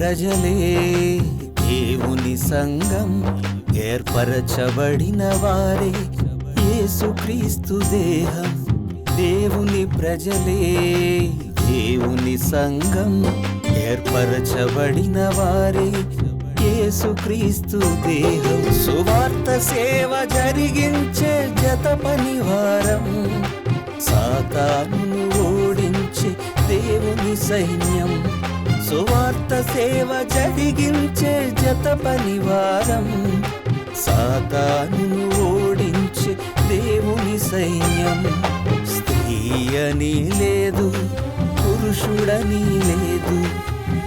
ప్రజలే దేవుని సంఘం, ఏర్పరచబడిన వారే యేసుక్రీస్తు దేహం. దేవుని ప్రజలే దేవుని సంఘం, ఏర్పరచబడిన వారే యేసుక్రీస్తు దేహం. సువార్త సేవ జరిగించే జత పనివారం, సాతానును ఓడించే దేవుని సైన్యం. సువార్త సేవ జరిగించే జత పనివారం, సాతానును ఓడించే దేవుని సైన్యం. స్త్రీ అని లేదు, పురుషుడని లేదు,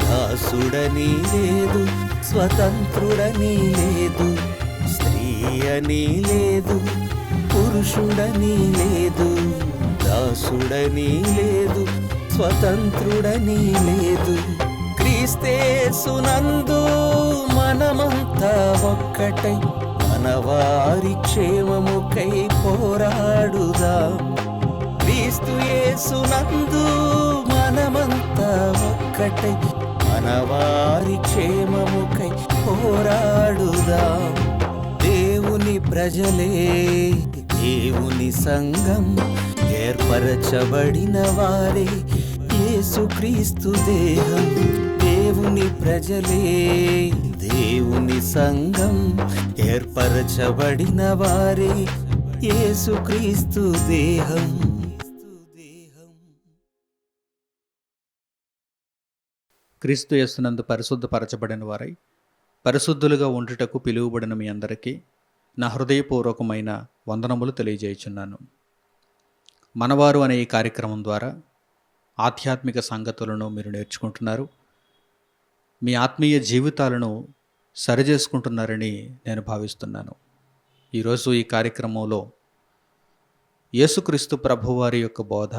దాసుడని లేదు, స్వతంత్రుడని లేదు. స్త్రీ అని లేదు, పురుషుడని లేదు, దాసుడని లేదు, స్వతంత్రుడని లేదు. క్రీస్తేసునందు మనమంతా ఒక్కటై మనవారి క్షేమముకై పోరాడుదాం. క్రీస్తు యేసునందు మనమంతా ఒక్కటై మనవారి క్షేమముకై పోరాడుదాం. దేవుని ప్రజలే దేవుని సంఘం, ఏర్పరచబడిన వారే యేసుక్రీస్తు దేహం. దేవుని ప్రజలే దేవుని సంఘం, ఏర్పరచబడిన వారే యేసుక్రీస్తు దేహం. క్రీస్తు యేసునందు పరిశుద్ధపరచబడిన వారై పరిశుద్ధులుగా ఉండుటకు పిలువబడిన మీ అందరికీ నా హృదయపూర్వకమైన వందనములు తెలియజేయుచున్నాను. మనవారు అనే ఈ కార్యక్రమం ద్వారా ఆధ్యాత్మిక సంగతులను మీరు నేర్చుకుంటున్నారు, మీ ఆత్మీయ జీవితాలను సరిచేసుకుంటున్నారని నేను భావిస్తున్నాను. ఈరోజు ఈ కార్యక్రమంలో యేసుక్రీస్తు ప్రభువారి యొక్క బోధ,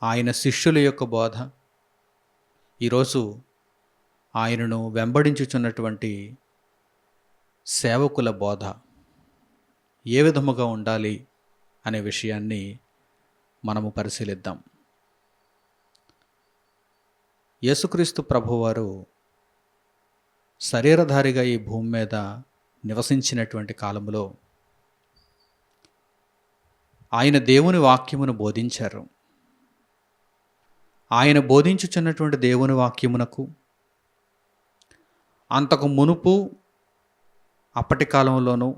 ఆయన శిష్యుల యొక్క బోధ, ఈరోజు ఆయనను వెంబడించుచున్నటువంటి సేవకుల బోధ ఏ విధముగా ఉండాలి అనే విషయాన్ని మనము పరిశీలిద్దాం. యేసుక్రీస్తు ప్రభువారు శరీరధారిగా ఈ భూమి మీద నివసించినటువంటి కాలంలో ఆయన దేవుని వాక్యమును బోధించారు. ఆయన బోధించుచున్నటువంటి దేవుని వాక్యమునకు అంతకు మునుపు అప్పటి కాలంలోనూ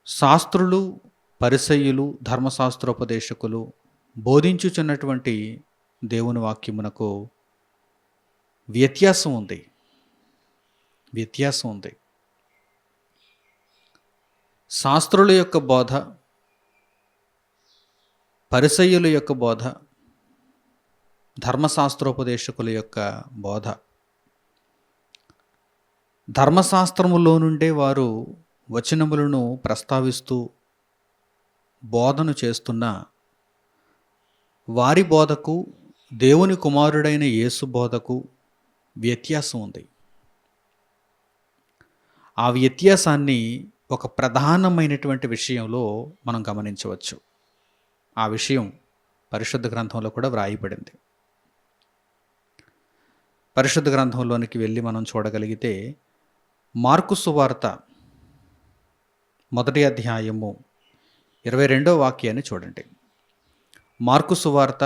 శాస్త్రులు, పరిసయ్యులు, ధర్మశాస్త్రోపదేశకులు బోధించుచున్నటువంటి దేవుని వాక్యమునకు వ్యత్యాసం ఉంది. శాస్త్రుల యొక్క బోధ, పరిసయ్యుల యొక్క బోధ, ధర్మశాస్త్రోపదేశకుల యొక్క బోధ, ధర్మశాస్త్రములో నుండే వారు వచనములను ప్రస్తావిస్తూ బోధను చేస్తున్న వారి బోధకు, దేవుని కుమారుడైన యేసు బోధకు వ్యత్యాసం ఉంది. ఆ వ్యత్యాసాన్ని ఒక ప్రధానమైనటువంటి విషయంలో మనం గమనించవచ్చు. ఆ విషయం పరిశుద్ధ గ్రంథంలో కూడా వ్రాయబడింది. పరిశుద్ధ గ్రంథంలోనికి వెళ్ళి మనం చూడగలిగితే మార్కు సువార్త 1వ అధ్యాయము 22వ వాక్యాన్ని చూడండి. మార్కు సువార్త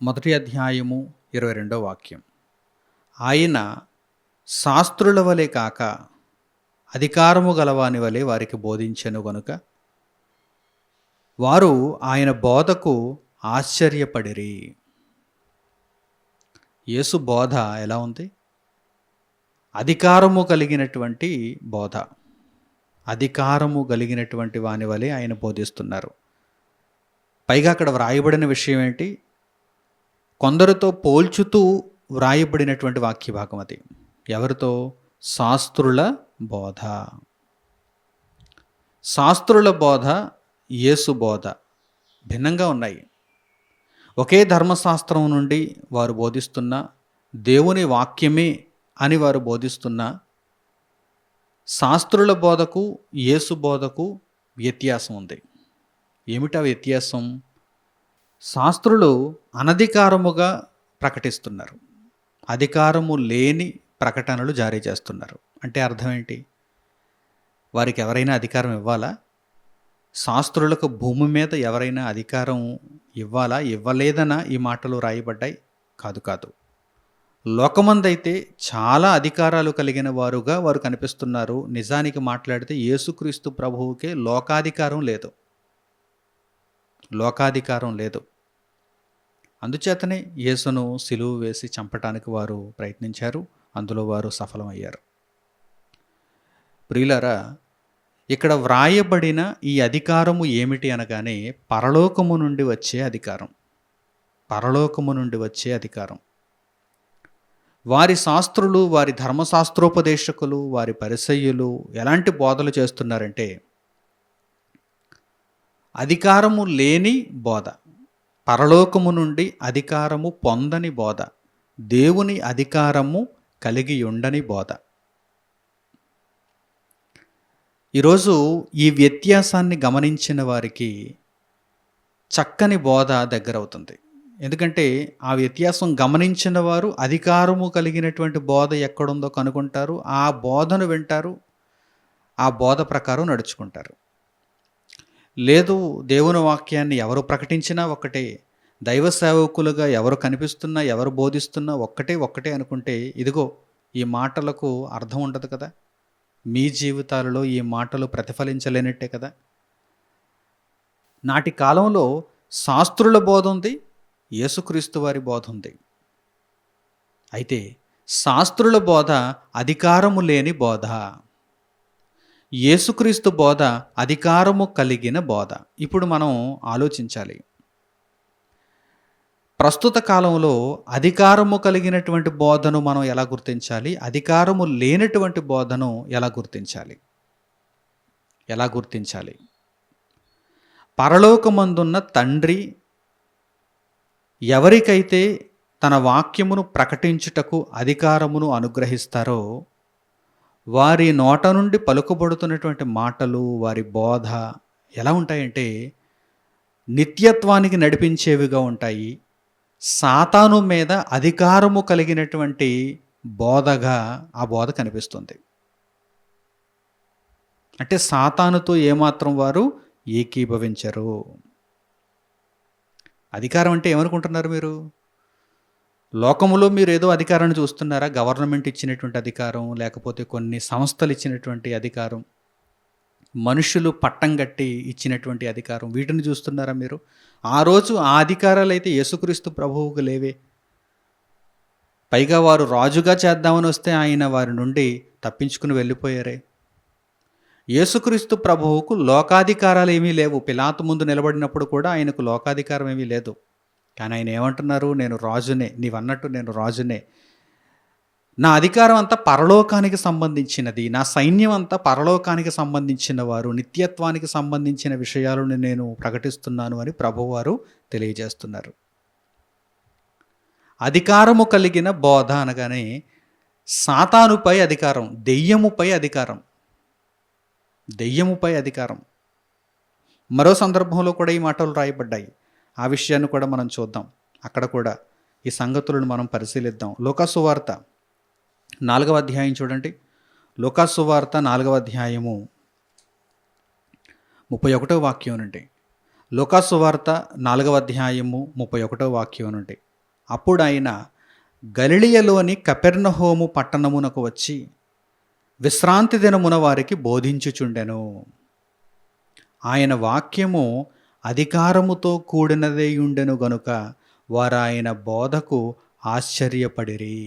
1వ అధ్యాయము 22వ వాక్యం. ఆయన శాస్త్రుల వలె కాక అధికారము గలవాని వలె వారికి బోధించెను గనుక వారు ఆయన బోధకు ఆశ్చర్యపడిరి. యేసు బోధ ఎలా ఉంది? అధికారము కలిగినటువంటి బోధ. అధికారము కలిగినటువంటి వాని వలె ఆయన బోధిస్తున్నారు. పైగా అక్కడ వ్రాయబడిన విషయం ఏంటి? కొందరితో పోల్చుతూ వ్రాయబడినటువంటి వాక్య భాగం అది. ఎవరితో? శాస్త్రుల బోధ. శాస్త్రుల బోధ, యేసు బోధ భిన్నంగా ఉన్నాయి. ఒకే ధర్మశాస్త్రం నుండి వారు బోధిస్తున్న దేవుని వాక్యమే అని వారు బోధిస్తున్న శాస్త్రుల బోధకు, యేసు బోధకు వ్యత్యాసం ఉంది. ఏమిటా వ్యత్యాసం? శాస్త్రులు అనధికారముగా ప్రకటిస్తున్నారు. అధికారము లేని ప్రకటనలు జారీ చేస్తున్నారు. అంటే అర్థం ఏంటి? వారికి ఎవరైనా అధికారం ఇవ్వాలా? శాస్త్రులకు భూమి మీద ఎవరైనా అధికారం ఇవ్వాలా? ఇవ్వలేదనా ఈ మాటలు రాయబడ్డాయి? కాదు కాదు. లోకమందైతే చాలా అధికారాలు కలిగిన వారుగా వారు కనిపిస్తున్నారు. నిజానికి మాట్లాడితే యేసుక్రీస్తు ప్రభువుకే లోకాధికారం లేదు. లోకాధికారం లేదు. అందుచేతనే యేసును సిలువ వేసి చంపటానికి వారు ప్రయత్నించారు. అందులో వారు సఫలమయ్యారు. ప్రియులారా, ఇక్కడ వ్రాయబడిన ఈ అధికారము ఏమిటి అనగానే పరలోకము నుండి వచ్చే అధికారం. పరలోకము నుండి వచ్చే అధికారం. వారి శాస్త్రులు, వారి ధర్మశాస్త్రోపదేశకులు, వారి పరిసయ్యులు ఎలాంటి బోధలు చేస్తున్నారంటే అధికారము లేని బోధ, పరలోకము నుండి అధికారము పొందని బోధ, దేవుని అధికారము కలిగి ఉండని బోధ. ఈరోజు ఈ వ్యత్యాసాన్ని గమనించిన వారికి చక్కని బోధ దగ్గరవుతుంది. ఎందుకంటే ఆ వ్యత్యాసం గమనించిన వారు అధికారము కలిగినటువంటి బోధ ఎక్కడుందో కనుగొంటారు. ఆ బోధను వింటారు. ఆ బోధ ప్రకారం నడుచుకుంటారు. లేదు, దేవుని వాక్యాన్ని ఎవరు ప్రకటించినా ఒక్కటే, దైవ సేవకులుగా ఎవరు కనిపిస్తున్నా, ఎవరు బోధిస్తున్నా ఒక్కటే అనుకుంటే, ఇదిగో ఈ మాటలకు అర్థం ఉండదు కదా, మీ జీవితాలలో ఈ మాటలు ప్రతిఫలించలేనట్టే కదా. నాటి కాలంలో శాస్త్రుల బోధ ఉంది, యేసుక్రీస్తు వారి బోధ ఉంది. అయితే శాస్త్రుల బోధ అధికారము లేని బోధ, యేసుక్రీస్తు బోధ అధికారము కలిగిన బోధ. ఇప్పుడు మనం ఆలోచించాలి, ప్రస్తుత కాలంలో అధికారము కలిగినటువంటి బోధను మనం ఎలా గుర్తించాలి, అధికారము లేనటువంటి బోధను ఎలా గుర్తించాలి? పరలోకమందున్న తండ్రి ఎవరికైతే తన వాక్యమును ప్రకటించుటకు అధికారమును అనుగ్రహిస్తారో వారి నోట నుండి పలుకబడుతున్నటువంటి మాటలు, వారి బోధ ఎలా ఉంటాయంటే నిత్యత్వానికి నడిపించేవిగా ఉంటాయి. సాతాను మీద అధికారము కలిగినటువంటి బోధగా ఆ బోధ కనిపిస్తుంది. అంటే సాతానుతో ఏమాత్రం వారు ఏకీభవించరు. అధికారం అంటే ఏమనుకుంటున్నారు మీరు? లోకములో మీరు ఏదో అధికారాన్ని చూస్తున్నారా? గవర్నమెంట్ ఇచ్చినటువంటి అధికారం, లేకపోతే కొన్ని సంస్థలు ఇచ్చినటువంటి అధికారం, మనుషులు పట్టం కట్టి ఇచ్చినటువంటి అధికారం, వీటిని చూస్తున్నారా మీరు? ఆ రోజు ఆ అధికారాలు అయితే యేసుక్రీస్తు ప్రభువుకు లేవే. పైగా వారు రాజుగా చేద్దామని వస్తే ఆయన వారి నుండి తప్పించుకుని వెళ్ళిపోయారే. యేసుక్రీస్తు ప్రభువుకు లోకాధికారాలు ఏమీ లేవు. పిలాతు ముందు నిలబడినప్పుడు కూడా ఆయనకు లోకాధికారం ఏమీ లేదు. కానీ ఆయన ఏమంటున్నారు? నేను రాజునే, నీవన్నట్టు నేను రాజునే, నా అధికారం అంతా పరలోకానికి సంబంధించినది, నా సైన్యం అంతా పరలోకానికి సంబంధించిన వారు, నిత్యత్వానికి సంబంధించిన విషయాలను నేను ప్రకటిస్తున్నాను అని ప్రభువారు తెలియజేస్తున్నారు. అధికారము కలిగిన బోధ అనగానే సాతానుపై అధికారం, దెయ్యముపై అధికారం. మరో సందర్భంలో కూడా ఈ మాటలు రాయబడ్డాయి. ఆ విషయాన్ని కూడా మనం చూద్దాం. అక్కడ కూడా ఈ సంగతులను మనం పరిశీలిద్దాం. లూకాసు వార్త 4వ అధ్యాయం చూడండి. లూకాసు వార్త 4వ అధ్యాయము 31వ వాక్యం నుండి. లూకాసు వార్త 4వ అధ్యాయము 31వ వాక్యం నుండి. అప్పుడు ఆయన గలిలయలోని కపెర్నహూము పట్టణమునకు వచ్చి విశ్రాంతి దినమున వారికి బోధించుచుండెను. ఆయన వాక్యము అధికారముతో కూడినదే ఉండెను గనుక వారు ఆయన బోధకు ఆశ్చర్యపడిరి.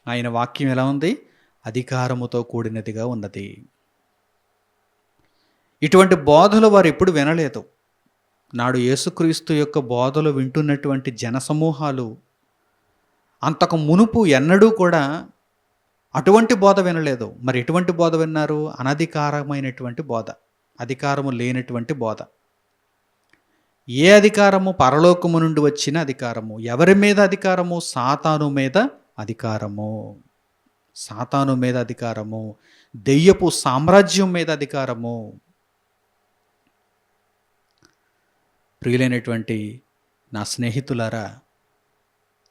ఆయన వాక్యం ఎలా ఉంది? అధికారముతో కూడినదిగా ఉన్నది. ఇటువంటి బోధలు వారు ఎప్పుడు వినలేదు. నాడు యేసుక్రీస్తు యొక్క బోధలు వింటున్నటువంటి జనసమూహాలు అంతకు మునుపు ఎన్నడూ కూడా అటువంటి బోధ వినలేదు. మరి ఎటువంటి బోధ విన్నారు? అనధికారమైనటువంటి బోధ, అధికారము లేనటువంటి బోధ. ఏ అధికారము? పరలోకము నుండి వచ్చిన అధికారము. ఎవరి మీద అధికారము? సాతాను మీద అధికారము, దెయ్యపు సామ్రాజ్యం మీద అధికారము. ప్రియులైనటువంటి నా స్నేహితులారా,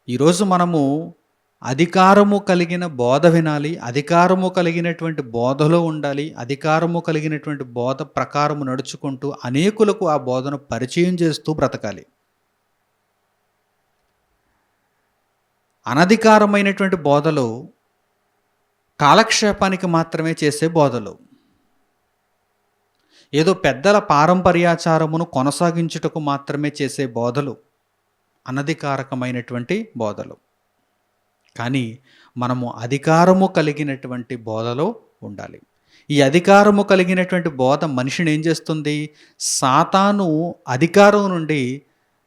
ఈరోజు మనము అధికారము కలిగిన బోధ వినాలి, అధికారము కలిగినటువంటి బోధలో ఉండాలి, అధికారము కలిగినటువంటి బోధ ప్రకారము నడుచుకుంటూ అనేకులకు ఆ బోధను పరిచయం చేస్తూ బ్రతకాలి. అనధికారమైనటువంటి బోధలు కాలక్షేపానికి మాత్రమే చేసే బోధలు, ఏదో పెద్దల పారంపర్యాచారమును కొనసాగించుటకు మాత్రమే చేసే బోధలు అనధికారకమైనటువంటి బోధలు. కానీ మనము అధికారము కలిగినటువంటి బోధలో ఉండాలి. ఈ అధికారము కలిగినటువంటి బోధ మనిషిని ఏం చేస్తుంది? సాతాను అధికారం నుండి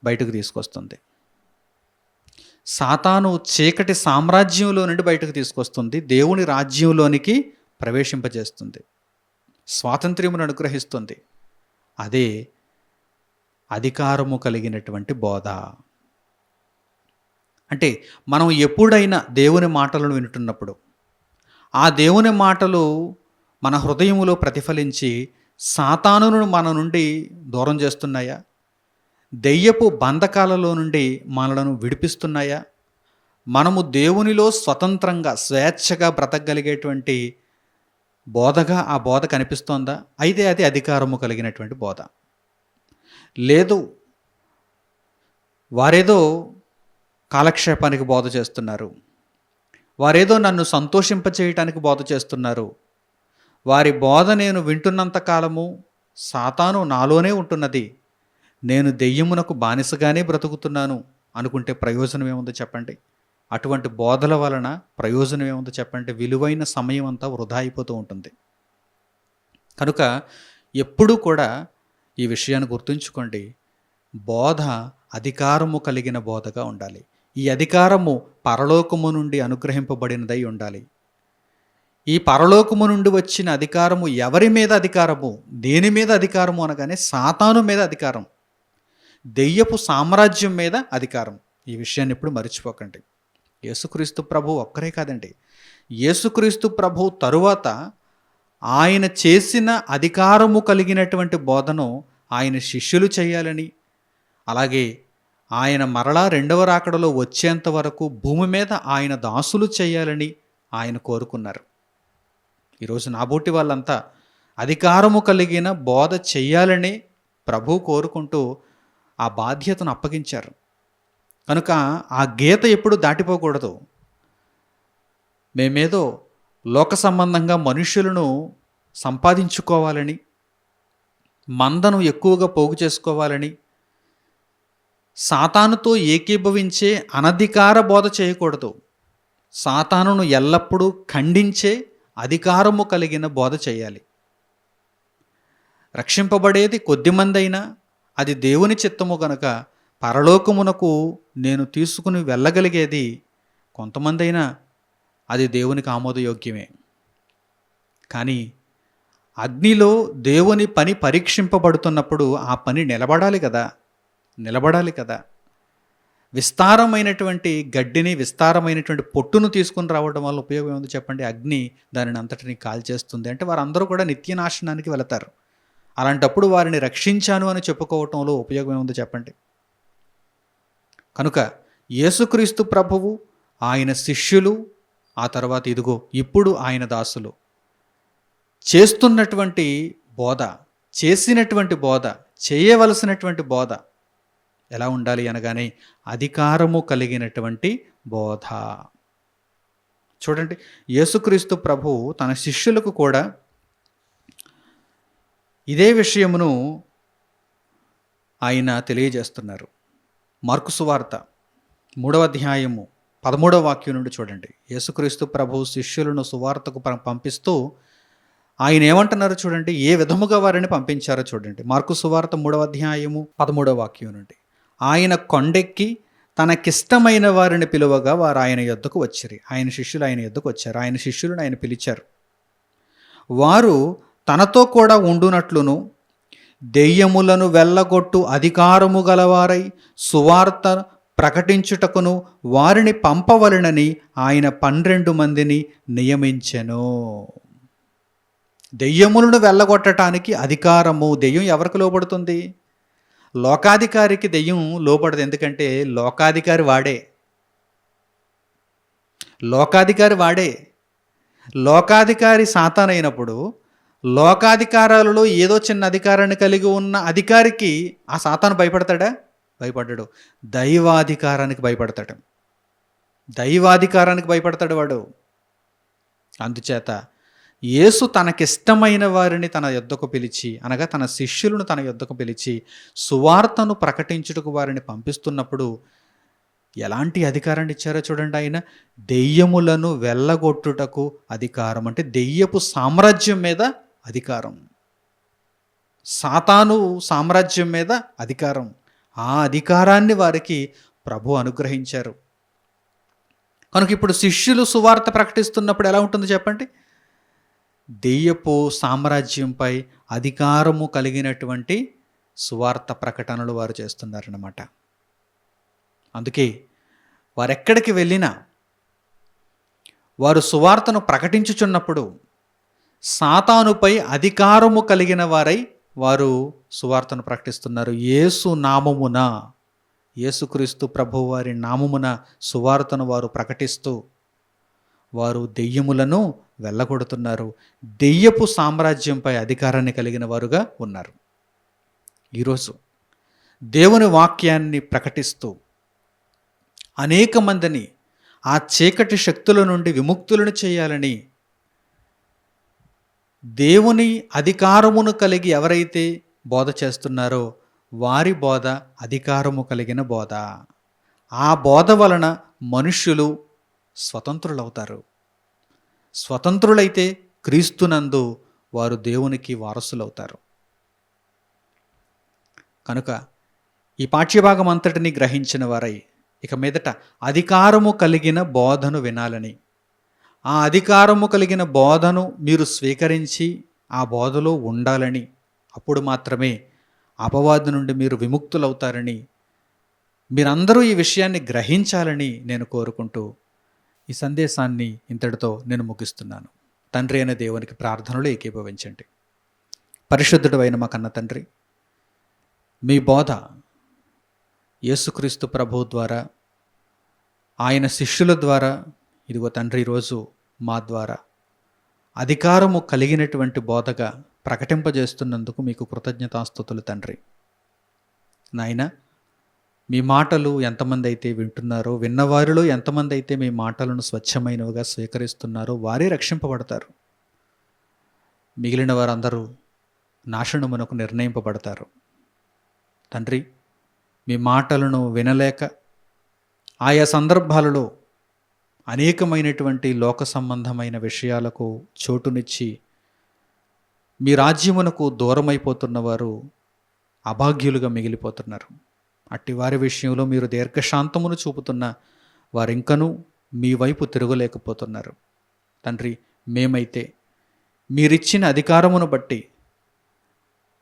బయటకు తీసుకొస్తుంది. సాతాను చీకటి సామ్రాజ్యంలో నుండి బయటకు తీసుకొస్తుంది, దేవుని రాజ్యంలోనికి ప్రవేశింపజేస్తుంది, స్వాతంత్ర్యమును అనుగ్రహిస్తుంది. అదే అధికారము కలిగినటువంటి బోధ. అంటే మనం ఎప్పుడైనా దేవుని మాటలను వింటున్నప్పుడు ఆ దేవుని మాటలు మన హృదయములో ప్రతిఫలించి సాతానును మన నుండి దూరం చేస్తున్నాయా? దెయ్యపు బంధకాలలో నుండి మనలను విడిపిస్తున్నాయా? మనము దేవునిలో స్వతంత్రంగా స్వేచ్ఛగా బ్రతకగలిగేటువంటి బోధగా ఆ బోధ కనిపిస్తోందా? అయితే అది అధికారము కలిగినటువంటి బోధ. లేదు, వారేదో కాలక్షేపానికి బోధ చేస్తున్నారు, వారేదో నన్ను సంతోషింపచేయటానికి బోధ చేస్తున్నారు, వారి బోధ నేను వింటున్నంత కాలము సాతాను నాలోనే ఉంటున్నది, నేను దెయ్యమునకు బానిసగానే బ్రతుకుతున్నాను అనుకుంటే ప్రయోజనం ఏముందో చెప్పండి? అటువంటి బోధల వలన ప్రయోజనం ఏముందో చెప్పండి? విలువైన సమయం అంతా వృధా అయిపోతూ ఉంటుంది. కనుక ఎప్పుడూ కూడా ఈ విషయాన్ని గుర్తుంచుకోండి, బోధ అధికారము కలిగిన బోధగా ఉండాలి. ఈ అధికారము పరలోకము నుండి అనుగ్రహింపబడినదై ఉండాలి. ఈ పరలోకము నుండి వచ్చిన అధికారము ఎవరి మీద అధికారము? దేని మీద అధికారము అనగానే సాతాను మీద అధికారం, దెయ్యపు సామ్రాజ్యం మీద అధికారం. ఈ విషయాన్ని ఎప్పుడు మర్చిపోకండి. యేసుక్రీస్తు ప్రభు ఒక్కరే కాదండి, యేసుక్రీస్తు ప్రభు తరువాత ఆయన చేసిన అధికారము కలిగినటువంటి బోధను ఆయన శిష్యులు చేయాలని, అలాగే ఆయన మరలా రెండవ రాకడలో వచ్చేంత వరకు భూమి మీద ఆయన దాసులు చేయాలని ఆయన కోరుకున్నారు. ఈరోజు నాబోటి వాళ్ళంతా అధికారము కలిగిన బోధ చెయ్యాలని ప్రభు కోరుకుంటూ ఆ బాధ్యతను అప్పగించారు. కనుక ఆ గీత ఎప్పుడు దాటిపోకూడదు. మేమేదో లోక సంబంధంగా మనుష్యులను సంపాదించుకోవాలని, మందను ఎక్కువగా పోగు చేసుకోవాలని, సాతానుతో ఏకీభవించే అనధికార బోధ చేయకూడదు. సాతానును ఎల్లప్పుడూ ఖండించే అధికారము కలిగిన బోధ చేయాలి. రక్షింపబడేది కొద్దిమంది అయినా అది దేవుని చిత్తము గనుక పరలోకమునకు నేను తీసుకుని వెళ్ళగలిగేది కొంతమంది అయినా అది దేవునికి ఆమోదయోగ్యమే. కానీ అగ్నిలో దేవుని పని పరీక్షింపబడుతున్నప్పుడు ఆ పని నిలబడాలి కదా. విస్తారమైనటువంటి గడ్డిని, విస్తారమైనటువంటి పొట్టును తీసుకుని రావడం వల్ల ఉపయోగం ఏముంది చెప్పండి? అగ్ని దానిని అంతటిని కాల్చేస్తుంది. అంటే వారందరూ కూడా నిత్యనాశనానికి వెళతారు. అలాంటప్పుడు వారిని రక్షించాను అని చెప్పుకోవటంలో ఉపయోగం ఏముంది చెప్పండి? కనుక యేసుక్రీస్తు ప్రభువు, ఆయన శిష్యులు, ఆ తర్వాత ఇదిగో ఇప్పుడు ఆయన దాసులు చేస్తున్నటువంటి బోధ, చేసినటువంటి బోధ, చేయవలసినటువంటి బోధ ఎలా ఉండాలి అనగానే అధికారము కలిగినటువంటి బోధ. చూడండి, యేసుక్రీస్తు ప్రభువు తన శిష్యులకు కూడా ఇదే విషయమును ఆయన తెలియజేస్తున్నారు. మార్కు సువార్త 3వ అధ్యాయము 13వ వాక్యం నుండి చూడండి. యేసుక్రీస్తు ప్రభు శిష్యులను సువార్తకు పంపిస్తూ ఆయన ఏమంటున్నారో చూడండి, ఏ విధముగా వారిని పంపించారో చూడండి. మార్కు సువార్త 3వ అధ్యాయము 13వ వాక్యం నుండి. ఆయన కొండెక్కి తనకిష్టమైన వారిని పిలువగా వారు ఆయన యొద్దకు వచ్చిరి. ఆయన శిష్యులు ఆయన యొద్దకు వచ్చారు. ఆయన శిష్యులను ఆయన పిలిచారు. వారు తనతో కూడా ఉండునట్లును దెయ్యములను వెళ్ళగొట్టు అధికారము గలవారై సువార్త ప్రకటించుటకును వారిని పంపవలెనని ఆయన 12 మందిని నియమించెను. దెయ్యములను వెళ్ళగొట్టడానికి అధికారము. దెయ్యం ఎవరికి లోబడుతుంది? లోకాధికారికి దెయ్యం లోబడదు. ఎందుకంటే లోకాధికారి వాడే. లోకాధికారి వాడే. లోకాధికారి సాతానైనప్పుడు లోకాధికారాలలో ఏదో చిన్న అధికారాన్ని కలిగి ఉన్న అధికారికి ఆ సాతాను భయపడతాడా? భయపడ్డాడు. దైవాధికారానికి భయపడతాడు. దైవాధికారానికి భయపడతాడు వాడు. అందుచేత యేసు తనకిష్టమైన వారిని తన యొద్దకు పిలిచి, అనగా తన శిష్యులను తన యొద్దకు పిలిచి సువార్తను ప్రకటించుటకు వారిని పంపిస్తున్నప్పుడు ఎలాంటి అధికారాన్ని ఇచ్చారో చూడండి. ఆయన దెయ్యములను వెళ్ళగొట్టుటకు అధికారం, అంటే దెయ్యపు సామ్రాజ్యం మీద అధికారం, సాతాను సామ్రాజ్యం మీద అధికారం. ఆ అధికారాన్ని వారికి ప్రభు అనుగ్రహించారు. కనుక ఇప్పుడు శిష్యులు సువార్త ప్రకటిస్తున్నప్పుడు ఎలా ఉంటుందో చెప్పండి? దెయ్యపు సామ్రాజ్యంపై అధికారము కలిగినటువంటి సువార్త ప్రకటనలు వారు చేస్తున్నారన్నమాట. అందుకే వారెక్కడికి వెళ్ళినా వారు సువార్తను ప్రకటించుచున్నప్పుడు సాతానుపై అధికారము కలిగిన వారై వారు సువార్తను ప్రకటిస్తున్నారు. యేసు నామమున, యేసుక్రీస్తు ప్రభువు వారి నామమున సువార్తను వారు ప్రకటిస్తూ వారు దెయ్యములను వెళ్ళగొడుతున్నారు. దెయ్యపు సామ్రాజ్యంపై అధికారాన్ని కలిగిన వారుగా ఉన్నారు. ఈరోజు దేవుని వాక్యాన్ని ప్రకటిస్తూ అనేక మందిని ఆ చీకటి శక్తుల నుండి విముక్తులను చేయాలని దేవుని అధికారమును కలిగి ఎవరైతే బోధ చేస్తున్నారో వారి బోధ అధికారము కలిగిన బోధ. ఆ బోధ వలన మనుష్యులు స్వతంత్రులవుతారు. స్వతంత్రులైతే క్రీస్తునందు వారు దేవునికి వారసులవుతారు. కనుక ఈ పాఠ్యభాగం అంతటిని గ్రహించిన వారై ఇక మీదట అధికారము కలిగిన బోధను వినాలని, ఆ అధికారము కలిగిన బోధను మీరు స్వీకరించి ఆ బోధలో ఉండాలని, అప్పుడు మాత్రమే అపవాది నుండి మీరు విముక్తులవుతారని, మీరందరూ ఈ విషయాన్ని గ్రహించాలని నేను కోరుకుంటూ ఈ సందేశాన్ని ఇంతటితో నేను ముగిస్తున్నాను. తండ్రి అయిన దేవునికి ప్రార్థనలు ఏకీభవించండి. పరిశుద్ధుడు అయిన మా కన్న తండ్రి, మీ బోధ యేసుక్రీస్తు ప్రభువు ద్వారా, ఆయన శిష్యుల ద్వారా, ఇదిగో తండ్రి ఈరోజు మా ద్వారా అధికారము కలిగినటువంటి బోధగా ప్రకటింపజేస్తున్నందుకు మీకు కృతజ్ఞతాస్తుతులు తండ్రి. నాయన, మీ మాటలు ఎంతమంది అయితే వింటున్నారో, విన్నవారిలో ఎంతమంది అయితే మీ మాటలను స్వచ్ఛమైనవిగా స్వీకరిస్తున్నారో వారే రక్షింపబడతారు. మిగిలిన వారందరూ నాశనమునకు నిర్ణయింపబడతారు. తండ్రి, మీ మాటలను వినలేక ఆయా సందర్భాలలో అనేకమైనటువంటి లోక సంబంధమైన విషయాలకు చోటునిచ్చి మీ రాజ్యమునకు దూరమైపోతున్న వారు అభాగ్యులుగా మిగిలిపోతున్నారు. అట్టి వారి విషయంలో మీరు దీర్ఘశాంతమును చూపుతున్న వారింకనూ మీ వైపు తిరగలేకపోతున్నారు. తండ్రి, మేమైతే మీరిచ్చిన అధికారమును బట్టి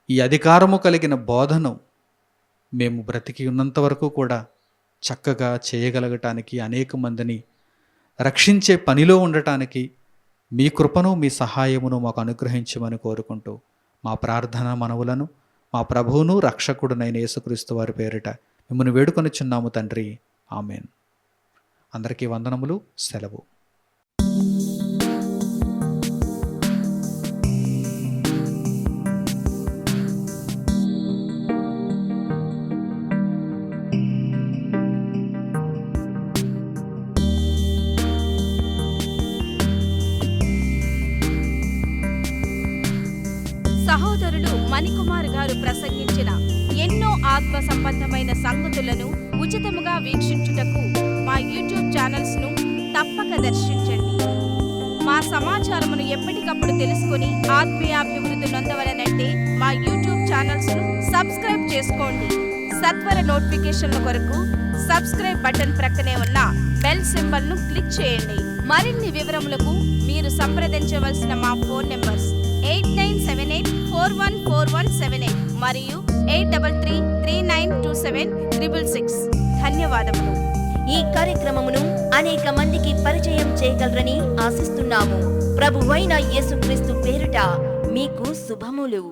ఈ అధికారము కలిగిన బోధను మేము బ్రతికి ఉన్నంత వరకు కూడా చక్కగా చేయగలగటానికి, అనేక మందిని రక్షించే పనిలో ఉండటానికి మీ కృపను, మీ సహాయమును మాకు అనుగ్రహించమని కోరుకుంటూ మా ప్రార్థన మనవులను మా ప్రభువును రక్షకుడునైన యేసుక్రీస్తు వారి పేరిట మిమ్మల్ని వేడుకొనిచున్నాము తండ్రి. ఆమెన్. అందరికీ వందనములు. సెలవు. సహోదరులు మణికుమార్ గారు ప్రసంగించిన ఎన్నో ఆత్మ సంబంధమైన సంగతులను ఉచితముగా వీక్షించుటకు మా యూట్యూబ్ ఛానల్స్ ను తప్పక దర్శించండి. మా సమాచారమును ఎప్పటికప్పుడు తెలుసుకొని ఆత్మీయాభివృద్ధి నొందవలనంటే మా యూట్యూబ్ ఛానల్స్ ను సబ్స్క్రైబ్ చేసుకోండి. సత్వర నోటిఫికేషన్ల కొరకు సబ్స్క్రైబ్ బటన్ ప్రక్కనే ఉన్న బెల్ సింబల్ ను క్లిక్ చేయండి. మరిన్ని వివరములకు మీరు సంప్రదించవలసిన మా ఫోన్ నెంబర్స్ 8978414178 మరియు 83392766. ధన్యవాదములు. ఈ కార్యక్రమమును అనేక మందికి పరిచయం చేయగలరని ఆశిస్తున్నాము. ప్రభువైన యేసుక్రీస్తు పేరిట మీకు శుభములు.